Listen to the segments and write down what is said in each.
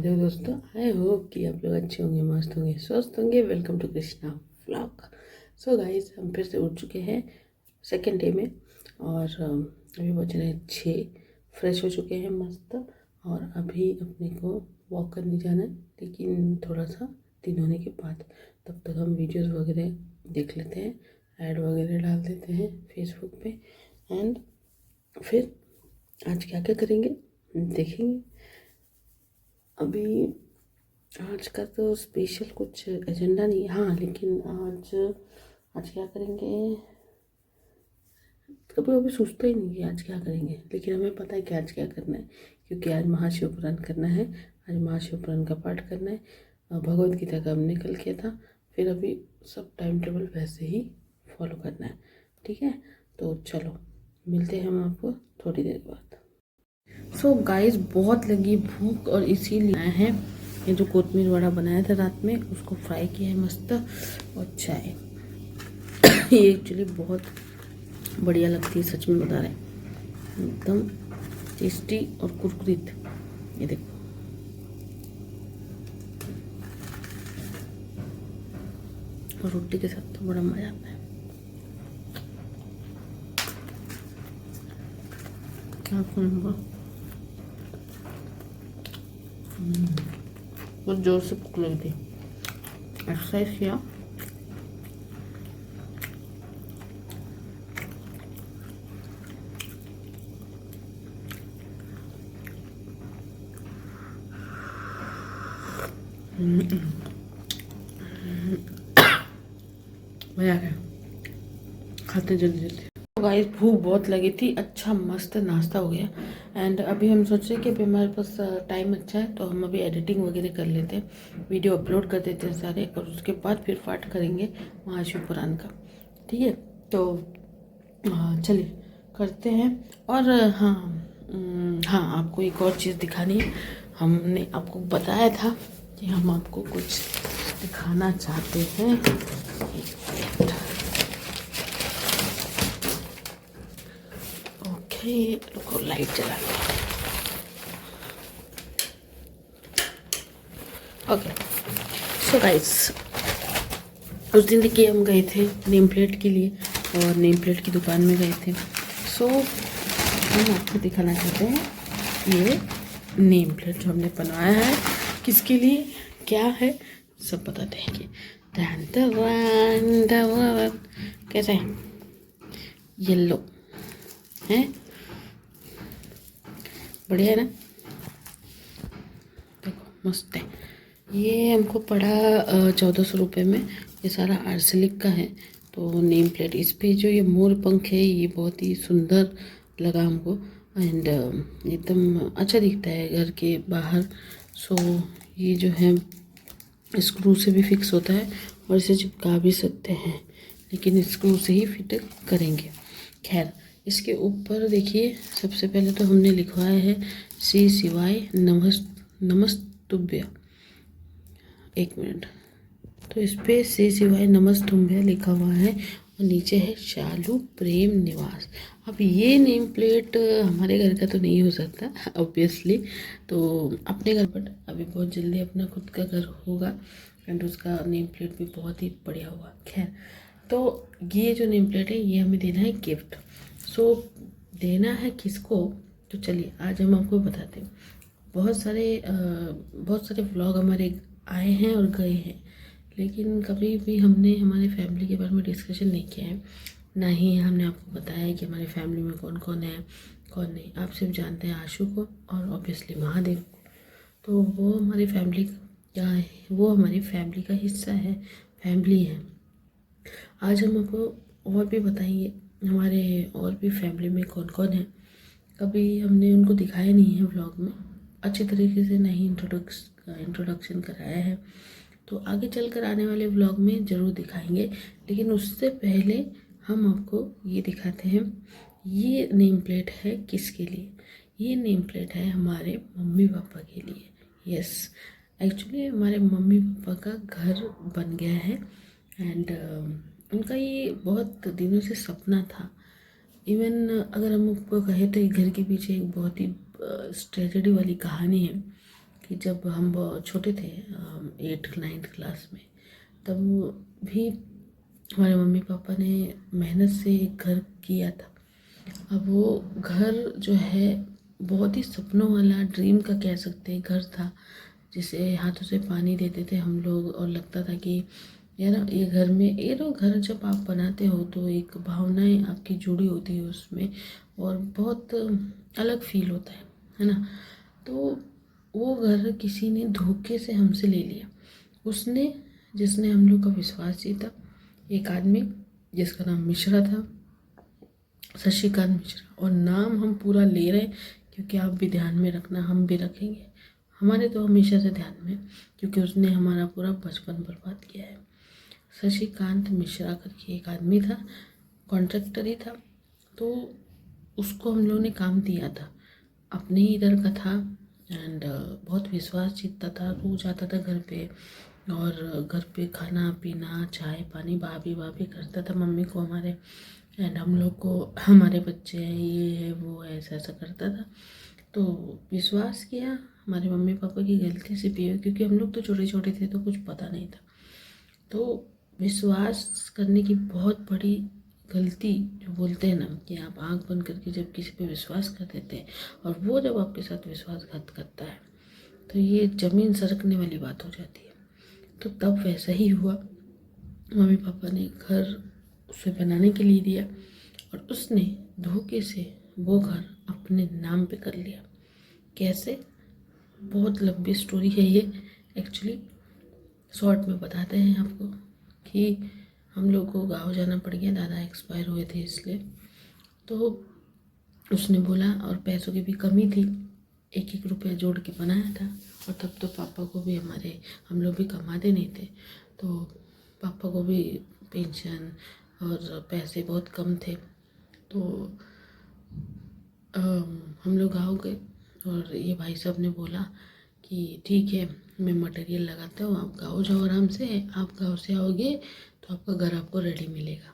Hello दोस्तों, I hope कि आप लोग अच्छे होंगे, मस्त होंगे, स्वस्थ होंगे। Welcome to Krishna vlog. So guys, हम फिर से उठ चुके हैं सेकेंड डे में और अभी बज रहे हैं 6। फ्रेश हो चुके हैं मस्त। और अभी अपने को वॉक करने जाना है, लेकिन थोड़ा सा दिन होने के बाद। तब तक हम वीडियोस वगैरह देख लेते हैं, ऐड वगैरह डाल देते हैं फेसबुक पे। एंड फिर आज क्या क्या करेंगे देखेंगे। अभी आज का तो स्पेशल कुछ एजेंडा नहीं, हाँ, लेकिन आज आज क्या करेंगे कभी कभी सोचते ही नहीं कि आज क्या करेंगे, लेकिन हमें पता है कि आज क्या करना है, क्योंकि आज महाशिवपुराण करना है। आज महाशिवपुराण का पाठ करना है। भगवत गीता का हमने कल किया था। फिर अभी सब टाइम टेबल वैसे ही फॉलो करना है, ठीक है। तो चलो मिलते हैं हम आपको थोड़ी देर बाद। सो गाइस, बहुत लगी भूख और इसीलिए आए हैं। ये जो कोतमीर वड़ा बनाया था रात में, उसको फ्राई किया है मस्त, और चाय। ये एक्चुअली बहुत बढ़िया लगती है, सच में बता रहे हैं, एकदम टेस्टी और कुरकुरीत। ये देखो, और रोटी के साथ तो बड़ा मजा आता है। बहुत जोर से भूख लगी थी, एक्सरसाइज किया। मजा आ गया, खाते जल्दी जल्दी। तो गाइस, भूख बहुत लगी थी, अच्छा मस्त नाश्ता हो गया। एंड अभी हम सोच रहे हैं कि अभी हमारे पास टाइम अच्छा है, तो हम अभी एडिटिंग वगैरह कर लेते हैं, वीडियो अपलोड कर देते हैं सारे, और उसके बाद फिर पाठ करेंगे महाशिवपुराण का, ठीक है। तो चलिए करते हैं। और हाँ, हाँ, आपको एक और चीज़ दिखानी है। हमने आपको बताया था कि हम आपको कुछ दिखाना चाहते हैं। एक मिनट, ओके, रुको, लाइट जला लो। ओके, सो गाइस, उस दिन देखिए हम गए थे नेम प्लेट के लिए, और नेम प्लेट की दुकान में गए थे। सो हम आपको दिखाना चाहते हैं ये नेम प्लेट जो हमने बनवाया है, किसके लिए क्या है सब बताते हैं कि कैसे है। येलो है, बढ़िया है ना, देखो मस्त है। ये हमको पड़ा 1400 रुपये में। ये सारा आर्सेनिक का है। तो नेम प्लेट, इस पे जो ये मोर पंख है, ये बहुत ही सुंदर लगा हमको। एंड एकदम अच्छा दिखता है घर के बाहर। सो ये जो है स्क्रू से भी फिक्स होता है, और इसे चिपका भी सकते हैं, लेकिन स्क्रू से ही फिट करेंगे। खैर, इसके ऊपर देखिए, सबसे पहले तो हमने लिखवाया है श्री शिवाय नमस्तुभ्य। एक मिनट, तो इस पे श्री शिवाय नमस्तुभ्य लिखा हुआ है, और नीचे है शालू प्रेम निवास। अब ये नेम प्लेट हमारे घर का तो नहीं हो सकता ऑब्वियसली, तो अपने घर, बट अभी बहुत जल्दी अपना खुद का घर होगा, एंड उसका नेम प्लेट भी बहुत ही बढ़िया होगा। खैर, तो ये जो नेम प्लेट है, ये हमें देना है गिफ्ट। सो देना है किसको, तो चलिए आज हम आपको बताते हैं। बहुत सारे व्लॉग हमारे आए हैं और गए हैं, लेकिन कभी भी हमने हमारे फैमिली के बारे में डिस्कशन नहीं किया है, ना ही हमने आपको बताया है कि हमारे फैमिली में कौन कौन है, कौन नहीं। आप सिर्फ जानते हैं आशु को और ऑब्वियसली महादेव को, तो वो हमारी फैमिली का है, वो हमारी फैमिली का हिस्सा है, फैमिली है। आज हम आपको और भी बताएंगे हमारे और भी फैमिली में कौन कौन है। कभी हमने उनको दिखाया नहीं है व्लॉग में, अच्छी तरीके से नहीं इंट्रोडक्शन कराया है, तो आगे चलकर आने वाले व्लॉग में ज़रूर दिखाएंगे। लेकिन उससे पहले हम आपको ये दिखाते हैं, ये नेम प्लेट है किसके लिए। ये नेम प्लेट है हमारे मम्मी पापा के लिए। यस, एक्चुअली हमारे मम्मी पापा का घर बन गया है, एंड उनका ये बहुत दिनों से सपना था। इवन अगर हम आपको कहें तो एक घर के पीछे एक बहुत ही ट्रेजेडी वाली कहानी है कि जब हम छोटे थे 8th-9th क्लास में, तब भी हमारे मम्मी पापा ने मेहनत से एक घर किया था। अब वो घर जो है बहुत ही सपनों वाला, ड्रीम का कह सकते हैं घर था, जिसे हाथों से पानी देते थे हम लोग, और लगता था कि यार ये घर में ये तो घर जब आप बनाते हो तो एक भावनाएं आपकी जुड़ी होती है उसमें, और बहुत अलग फील होता है ना। तो वो घर किसी ने धोखे से हमसे ले लिया। उसने जिसने हम लोग का विश्वास जीता, एक आदमी जिसका नाम मिश्रा था, शशिकांत मिश्रा। और नाम हम पूरा ले रहे हैं क्योंकि आप भी ध्यान में रखना, हम भी रखेंगे, हमारे तो हमेशा से ध्यान में, क्योंकि उसने हमारा पूरा बचपन बर्बाद किया है। शशिकांत मिश्रा करके एक आदमी था, कॉन्ट्रैक्टर ही था। तो उसको हम लोगों ने काम दिया था, अपने ही इधर का था, एंड बहुत विश्वास जीतता था। रोज आता था घर पे, और घर पे खाना पीना चाय पानी भाभी भाभी करता था मम्मी को हमारे, एंड हम लोग को हमारे बच्चे हैं ये है वो है ऐसा ऐसा करता था। तो विश्वास किया, हमारे मम्मी पापा की गलती से भी हुई, क्योंकि हम लोग तो छोटे छोटे थे तो कुछ पता नहीं था। तो विश्वास करने की बहुत बड़ी गलती, जो बोलते हैं ना कि आप आंख बंद करके जब किसी पे विश्वास कर देते हैं और वो जब आपके साथ विश्वासघात करता है, तो ये ज़मीन सरकने वाली बात हो जाती है। तो तब वैसा ही हुआ, मम्मी पापा ने घर उसे बनाने के लिए दिया, और उसने धोखे से वो घर अपने नाम पे कर लिया। कैसे? बहुत लंबी स्टोरी है ये, एक्चुअली शॉर्ट में बताते हैं आपको कि हम लोग को गाँव जाना पड़ गया, दादा एक्सपायर हुए थे इसलिए। तो उसने बोला, और पैसों की भी कमी थी, एक एक रुपया जोड़ के बनाया था। और तब तो पापा को भी हम लोग भी कमाते नहीं थे, तो पापा को भी पेंशन और पैसे बहुत कम थे। तो हम लोग गाँव गए, और ये भाई साहब ने बोला कि ठीक है मैं मटेरियल लगाता हूँ, आप गाँव जाओ आराम से, आप गाँव से आओगे तो आपका घर आपको रेडी मिलेगा,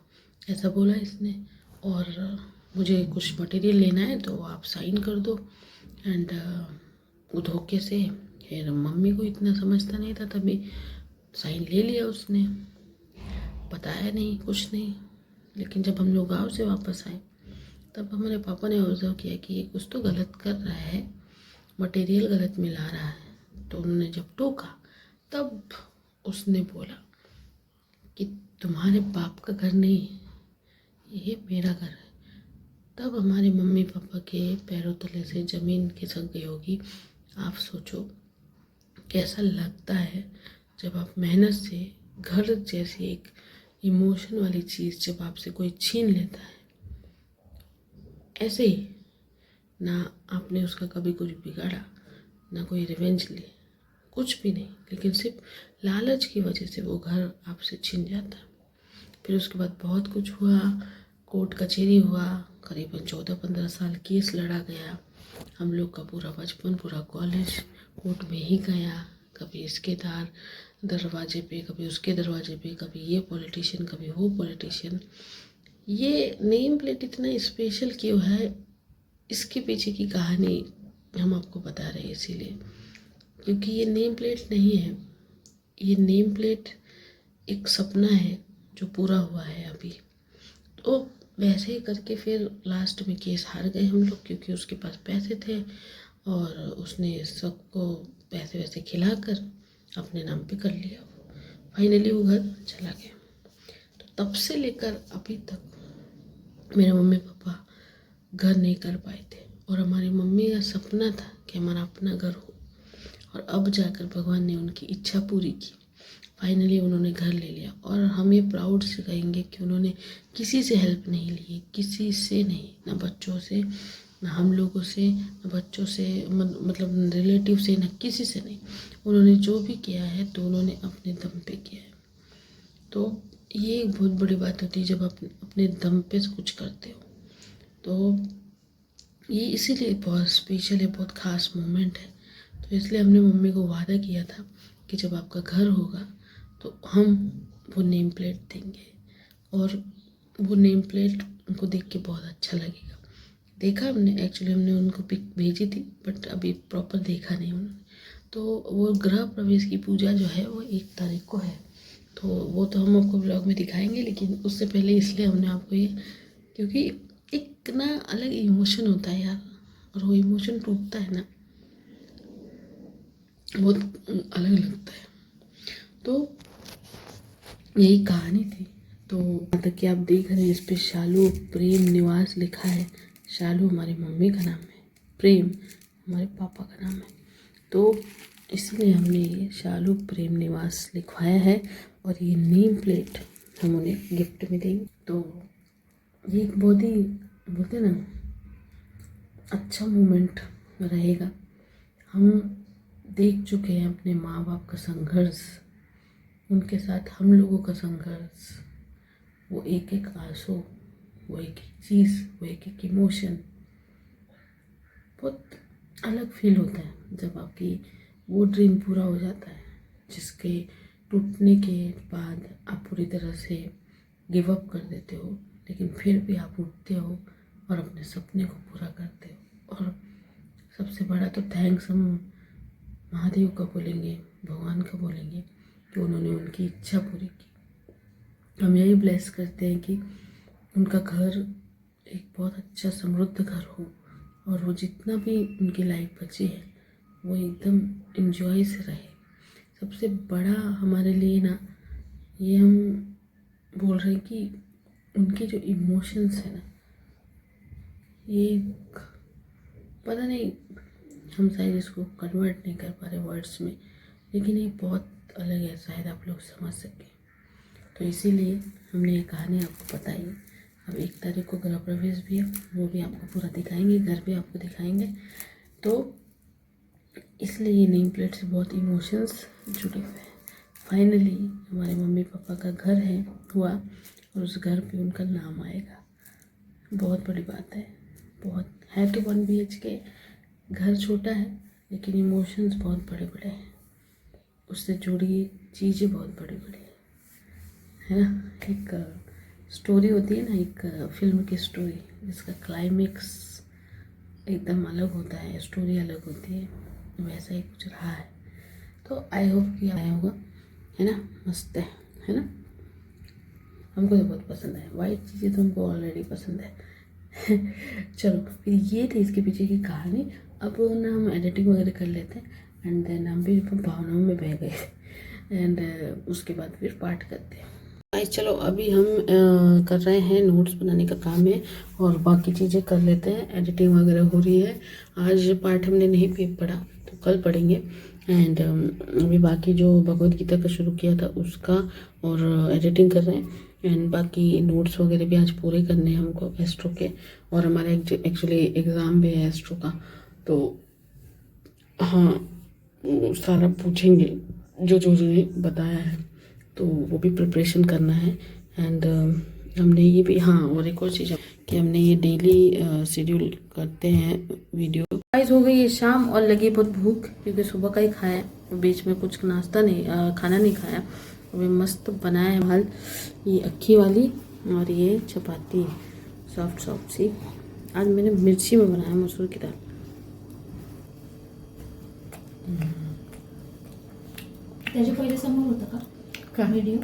ऐसा बोला इसने। और मुझे कुछ मटेरियल लेना है तो आप साइन कर दो। एंड वो धोखे से, फिर मम्मी को इतना समझता नहीं था, तभी साइन ले लिया उसने, बताया नहीं कुछ नहीं। लेकिन जब हम लोग गाँव से वापस आए, तब हमारे पापा ने ऑब्जर्व किया कि ये कुछ तो गलत कर रहा है, मटेरियल गलत मिला रहा है। तो उन्होंने जब टोका, तब उसने बोला कि तुम्हारे बाप का घर नहीं, ये मेरा घर है। तब हमारे मम्मी पापा के पैरों तले से ज़मीन खिसक गई होगी। आप सोचो कैसा लगता है जब आप मेहनत से घर जैसी एक इमोशन वाली चीज़ जब आपसे कोई छीन लेता है। ऐसे ही ना आपने उसका कभी कुछ बिगाड़ा, ना कोई रिवेंज ली, कुछ भी नहीं, लेकिन सिर्फ लालच की वजह से वो घर आपसे छिन जाता। फिर उसके बाद बहुत कुछ हुआ, कोर्ट कचहरी हुआ, करीबन 14-15 साल केस लड़ा गया। हम लोग का पूरा बचपन, पूरा कॉलेज कोर्ट में ही गया। कभी इसके दरवाजे पे, कभी उसके दरवाजे पे, कभी ये पॉलिटिशियन, कभी वो पॉलिटिशियन। ये नेम प्लेट इतना स्पेशल क्यों है, इसके पीछे की कहानी हम आपको बता रहे हैं, इसीलिए क्योंकि ये नेम प्लेट नहीं है, ये नेम प्लेट एक सपना है जो पूरा हुआ है अभी। तो वैसे ही करके फिर लास्ट में केस हार गए हम लोग, क्योंकि उसके पास पैसे थे और उसने सबको पैसे वैसे खिलाकर अपने नाम पे कर लिया। फाइनली वो घर चला गया। तो तब से लेकर अभी तक मेरे मम्मी पापा घर नहीं कर पाए थे, और हमारी मम्मी का सपना था कि हमारा अपना घर हो, और अब जाकर भगवान ने उनकी इच्छा पूरी की। फाइनली उन्होंने घर ले लिया, और हम ये प्राउड से कहेंगे कि उन्होंने किसी से हेल्प नहीं ली, किसी से नहीं, ना बच्चों से, ना हम लोगों से, ना बच्चों से, मतलब रिलेटिव से, ना किसी से नहीं। उन्होंने जो भी किया है तो उन्होंने अपने दम पे किया है। तो ये एक बहुत बड़ी बात होती है जब आप अपने दम पे कुछ करते हो। तो ये इसीलिए बहुत स्पेशल है, बहुत ख़ास मोमेंट है। तो इसलिए हमने मम्मी को वादा किया था कि जब आपका घर होगा तो हम वो नेम प्लेट देंगे, और वो नेम प्लेट उनको देख के बहुत अच्छा लगेगा। देखा हमने, एक्चुअली हमने उनको पिक भेजी थी, बट अभी प्रॉपर देखा नहीं उन्होंने। तो वो गृह प्रवेश की पूजा जो है वो 1 तारीख को है। तो वो तो हम आपको ब्लॉग में दिखाएंगे, लेकिन उससे पहले इसलिए हमने आपको ये, क्योंकि एक ना अलग इमोशन होता है यार, और वो इमोशन टूटता है ना, बहुत अलग लगता है। तो यही कहानी थी। तो यहाँ तक कि आप देख रहे हैं इस पे शालू प्रेम निवास लिखा है। शालू हमारी मम्मी का नाम है, प्रेम हमारे पापा का नाम है। तो इसलिए हमने ये शालू प्रेम निवास लिखवाया है, और ये नेम प्लेट हम उन्हें गिफ्ट में देंगे। तो ये एक बहुत ही, बोलते ना, अच्छा मोमेंट रहेगा। हम देख चुके हैं अपने माँ बाप का संघर्ष, उनके साथ हम लोगों का संघर्ष, वो एक एक आंसू, वो एक एक चीज़, वो एक एक इमोशन, बहुत अलग फील होता है जब आपकी वो ड्रीम पूरा हो जाता है जिसके टूटने के बाद आप पूरी तरह से गिव अप कर देते हो, लेकिन फिर भी आप उठते हो और अपने सपने को पूरा करते हो। और सबसे बड़ा तो थैंक्स हम महादेव का बोलेंगे, भगवान का बोलेंगे कि उन्होंने उनकी इच्छा पूरी की। हम यही ब्लेस करते हैं कि उनका घर एक बहुत अच्छा समृद्ध घर हो, और वो जितना भी उनकी लाइफ बची है वो एकदम एंजॉय से रहे। सबसे बड़ा हमारे लिए ना, ये हम बोल रहे हैं कि उनके जो इमोशंस है ना, ये पता नहीं, हम शायद इसको कन्वर्ट नहीं कर पा रहे वर्ड्स में, लेकिन ये बहुत अलग है, शायद आप लोग समझ सकें। तो इसीलिए हमने ये कहानी आपको बताई। अब 1 तारीख को गृह प्रवेश भी है, वो भी आपको पूरा दिखाएंगे, घर भी आपको दिखाएंगे। तो इसलिए ये नेम प्लेट से बहुत इमोशंस जुड़े हुए हैं। फाइनली हमारे मम्मी पापा का घर है हुआ, और उस घर पे उनका नाम आएगा। बहुत बड़ी बात है, बहुत है। तो 1 BHK घर छोटा है, लेकिन इमोशंस बहुत बड़े बड़े हैं, उससे जुड़ी चीज़ें बहुत बड़ी बड़ी है ना। एक स्टोरी होती है ना, एक फिल्म की स्टोरी जिसका क्लाइमेक्स एकदम अलग होता है, स्टोरी अलग होती है, वैसा ही कुछ रहा है। तो आई होप कि आया होगा, है ना। मस्त है ना। हमको तो बहुत पसंद है, वाइट चीज़ें तो हमको ऑलरेडी पसंद है। चलो, फिर ये थी इसके पीछे की कहानी। अब ना हम एडिटिंग वगैरह कर लेते हैं, एंड देन हम भी भावनाओं में बह गए, एंड उसके बाद फिर पार्ट करते हैं। गाइस चलो, अभी हम कर रहे हैं, नोट्स बनाने का काम है, और बाकी चीज़ें कर लेते हैं, एडिटिंग वगैरह हो रही है। आज पार्ट हमने नहीं पढ़ा, तो कल पढ़ेंगे। एंड अभी बाकी जो भगवद गीता का शुरू किया था उसका और एडिटिंग कर रहे हैं, एंड बाकी नोट्स वगैरह भी आज पूरे करने हैं हमको एस्ट्रो के। और हमारे एक्चुअली एग्ज़ाम भी है एस्ट्रो का, तो हाँ, वो सारा पूछेंगे जो जो ने बताया है, तो वो भी प्रिपरेशन करना है। एंड हमने ये भी, हाँ, और एक और चीज़ कि हमने ये डेली शेड्यूल करते हैं वीडियो। गाइस हो गई है शाम और लगी बहुत भूख, क्योंकि सुबह का ही खाया है, बीच में कुछ नाश्ता नहीं, खाना नहीं खाया। अभी मस्त बनाया है दाल, ये अक्खी वाली, और ये चपाती सॉफ्ट सॉफ्ट सी। आज मैंने मिर्ची में बनाया मसूर की दाल। त्याच्या पहिले समोर होतं का व्हिडिओ?